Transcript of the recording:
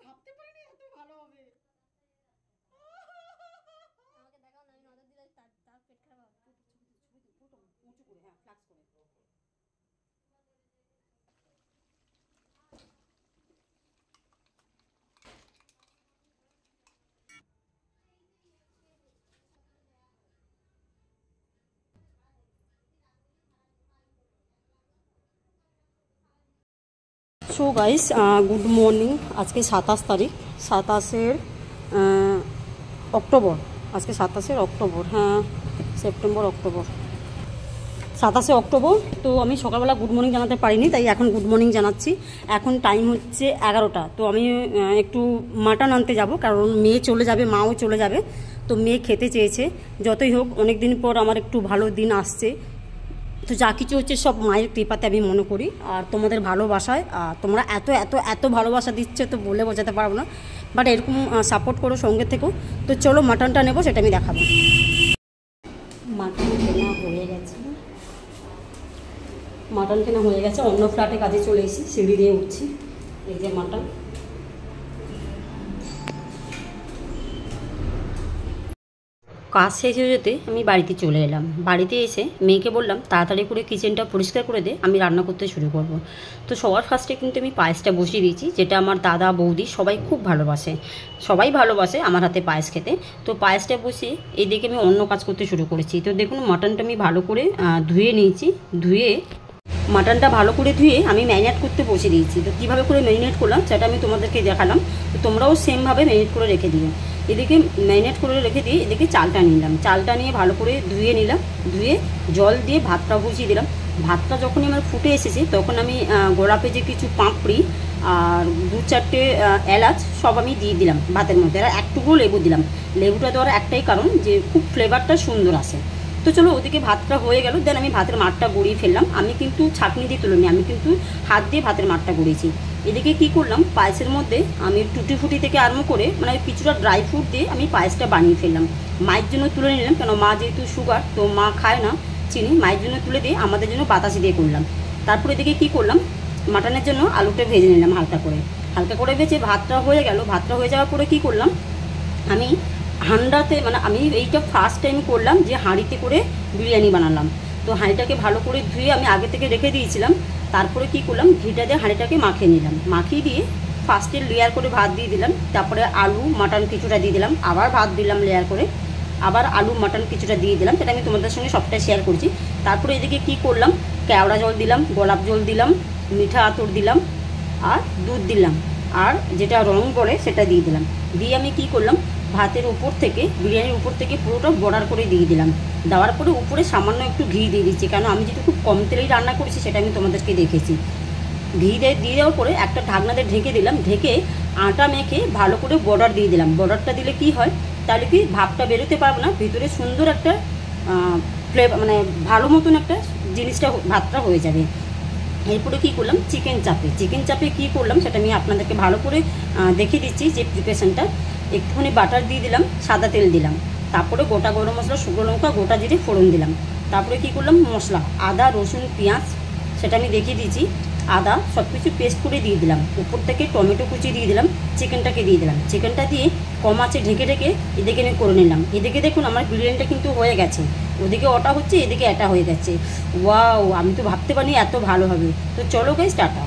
ভাবতে পারিনি এত ভালো হবে। আমাকে দেখাও না, আমি নজর দিলে তার পেট খারাপ হবে। উঁচু করে, হ্যাঁ ফ্লাক্স করে। So guys, good morning. আজকে 27 তারিখ, 27 অক্টোবর। আজকে 27 অক্টোবর, হ্যাঁ সেপ্টেম্বর অক্টোবর, 27 অক্টোবর। তো আমি সকালবেলা গুড মর্নিং জানাতে পারিনি, তাই এখন গুড মর্নিং জানাচ্ছি। এখন টাইম হচ্ছে 11টা। তো আমি একটু মাটন আনতে যাব, কারণ মেয়ে চলে যাবে, মাও চলে যাবে। তো মেয়ে খেতে চেয়েছে। যতই হোক অনেক দিন পর আমার একটু ভালো দিন আসছে। তো যা কিছু হচ্ছে সব মায়ের কৃপাতে আমি মনে করি, আর তোমাদের ভালোবাসায়। তোমরা এত এত এত ভালোবাসা দিচ্ছে তো বলে বোঝাতে পারবো না, বাট এরকম সাপোর্ট করো সঙ্গে থেকেও। তো চলো মাটনটা নেবো, সেটা আমি দেখাবো। মাটন কেনা হয়ে গেছে, মাটন কেনা হয়ে গেছে। অন্য ফ্ল্যাটে কাজে চলে এসেছি, সিঁড়ি দিয়ে উঠছি। এই যে মাটন। কাজ শেষ হয়ে যেতে আমি বাড়িতে চলে এলাম। বাড়িতে এসে মেয়েকে বললাম তাড়াতাড়ি করে কিচেনটা পরিষ্কার করে দে, আমি রান্না করতে শুরু করব। তো সবার ফার্স্টে কিন্তু আমি পায়েসটা বসিয়ে দিয়েছি, যেটা আমার দাদা বৌদি সবাই খুব ভালোবাসে। সবাই ভালোবাসে আমার হাতে পায়েস খেতে। তো পায়েসটা বসিয়ে এদিকে আমি অন্য কাজ করতে শুরু করেছি। তো দেখুন মাটনটা আমি ভালো করে ধুয়ে নিয়েছি। মাটনটা ভালো করে ধুয়ে আমি ম্যারিনেট করতে বসিয়ে দিয়েছি। তো কীভাবে করে ম্যারিনেট করলাম সেটা আমি তোমাদেরকে দেখালাম। তো তোমরাও সেমভাবে ম্যারিনেট করে রেখে দিও। এদিকে ম্যারিনেট করে রেখে দিয়ে এদিকে চালটা নিলাম। চালটা নিয়ে ভালো করে ধুয়ে নিলাম। ধুয়ে জল দিয়ে ভাতটা বসিয়ে দিলাম। ভাতটা যখনই আমার ফুটে এসেছে তখন আমি গোলাপে যে কিছু পাঁপড়ি আর 2-4টে এলাচ সব আমি দিয়ে দিলাম ভাতের মধ্যে। আর একটুকুও লেবু দিলাম। লেবুটা দেওয়ার একটাই কারণ, যে খুব ফ্লেভারটা সুন্দর আসে। তো চলো ওদিকে ভাতটা হয়ে গেল। দেন আমি ভাতের মাঠটা গড়িয়ে ফেললাম। আমি কিন্তু ছাঁকনি দিয়ে তুলিনি, আমি কিন্তু হাত দিয়ে ভাতের মাঠটা গড়িয়েছি। এদিকে কি করলাম, পায়েসের মধ্যে আমি টুটি ফুটি থেকে আরম্ভ করে মানে কিছুটা ড্রাই ফ্রুট দিয়ে আমি পায়েসটা বানিয়ে ফেললাম। মায়ের জন্য তুলে নিলাম, কেন মা যেহেতু সুগার, তো মা খায় না চিনি। মায়ের জন্য তুলে দিয়ে আমাদের জন্য বাতাসি দিয়ে করলাম। তারপরে এদিকে কি করলাম, মাটনের জন্য আলুটা ভেজে নিলাম হালকা করে ভেজে ভাতটা হয়ে গেল। ভাতটা হয়ে যাওয়ার পরে কি করলাম, আমি হাঁড়িতে, মানে আমি এইটা ফার্স্ট টাইম করলাম যে হাঁড়িতে করে বিরিয়ানি বানালাম। তো হাঁড়িটাকে ভালো করে ধুয়ে আমি আগে থেকে রেখে দিয়েছিলাম। তারপরে কি করলাম, ঘিটা দিয়ে হাঁড়িটাকে মাখিয়ে নিলাম। মাখিয়ে দিয়ে ফার্স্টে লেয়ার করে ভাত দিয়ে দিলাম। তারপরে আলু মাটন কিছুটা দিয়ে দিলাম, আবার ভাত দিলাম লেয়ার করে, আবার আলু মাটন কিছুটা দিয়ে দিলাম। সেটা আমি তোমাদের সঙ্গে সবটাই শেয়ার করছি। তারপরে এদিকে কি করলাম, কেওড়া জল দিলাম, গোলাপ জল দিলাম, মিঠা আতর দিলাম, আর দুধ দিলাম, আর যেটা রং বলে সেটা দিয়ে দিলাম। দিয়ে আমি কি করলাম, ভাতের উপর থেকে, বিরিয়ানির উপর থেকে পুরোটা বর্ডার করে দিয়ে দিলাম। দেওয়ার পরে উপরে সামান্য একটু ঘি দিয়ে দিচ্ছি, কারণ আমি যেটা খুব কম তেলেই রান্না করেছি সেটা আমি তোমাদেরকে দেখেছি। ঘি দিয়ে দেওয়ার পরে একটা ঢাকনা দিয়ে ঢেকে দিলাম। ঢেকে আটা মেখে ভালো করে বর্ডার দিয়ে দিলাম। বর্ডারটা দিলে কি হয়, তাহলে কি ভাবটা বেরোতে পারবে না, ভিতরে সুন্দর একটা ফ্লেভার, মানে ভালো মতন একটা জিনিসটা ভাতটা হয়ে যাবে। এরপরে কী করলাম, চিকেন চাপে কী করলাম সেটা আমি আপনাদেরকে ভালো করে দেখিয়ে দিচ্ছি। যে প্রিপারেশনটা, একটুখানি বাটার দিয়ে দিলাম, সাদা তেল দিলাম, তারপরে গোটা গরম মশলা, শুকনো লঙ্কা, গোটা জিরে ফোড়ন দিলাম। তারপরে কী করলাম, মশলা আদা রসুন পেঁয়াজ সেটা আমি দেখিয়ে দিয়েছি। আদা সব কিছু পেস্ট করে দিয়ে দিলাম। উপর থেকে টমেটো কুচি দিয়ে দিলাম, চিকেনটাকে দিয়ে দিলাম। চিকেনটা দিয়ে কম আঁচে ঢেকে এদিকে আমি করে নিলাম। এদিকে দেখুন আমার বিরিয়ানিটা কিন্তু হয়ে গেছে। ওদিকে ওটা হচ্ছে, এদিকে এটা হয়ে গেছে। ওয়াও, আমি তো ভাবতে পারিনি এত ভালো হবে। তো চলো গাইস, টাটা।